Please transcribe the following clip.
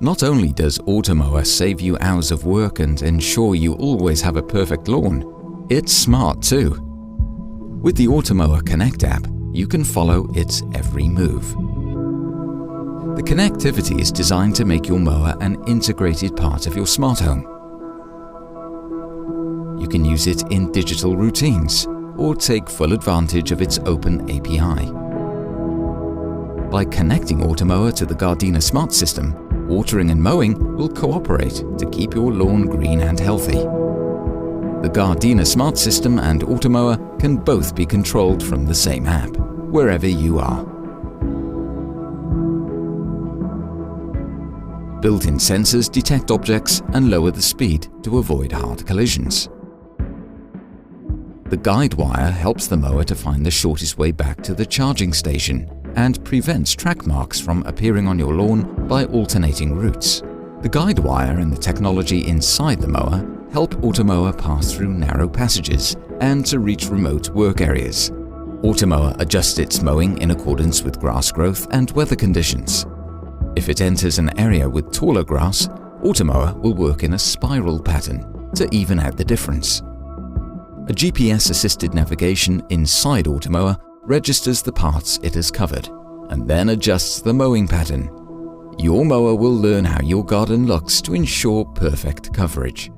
Not only does Automower save you hours of work and ensure you always have a perfect lawn, it's smart too. With the Automower Connect app, you can follow its every move. The connectivity is designed to make your mower an integrated part of your smart home. You can use it in digital routines or take full advantage of its open API. By connecting Automower to the Gardena Smart System, watering and mowing will cooperate to keep your lawn green and healthy. The Gardena Smart System and Automower can both be controlled from the same app, wherever you are. Built-in sensors detect objects and lower the speed to avoid hard collisions. The guide wire helps the mower to find the shortest way back to the charging station and prevents track marks from appearing on your lawn by alternating routes. The guide wire and the technology inside the mower help Automower pass through narrow passages and to reach remote work areas. Automower adjusts its mowing in accordance with grass growth and weather conditions. If it enters an area with taller grass, Automower will work in a spiral pattern to even out the difference. A GPS-assisted navigation inside Automower registers the parts it has covered and then adjusts the mowing pattern. Your mower will learn how your garden looks to ensure perfect coverage.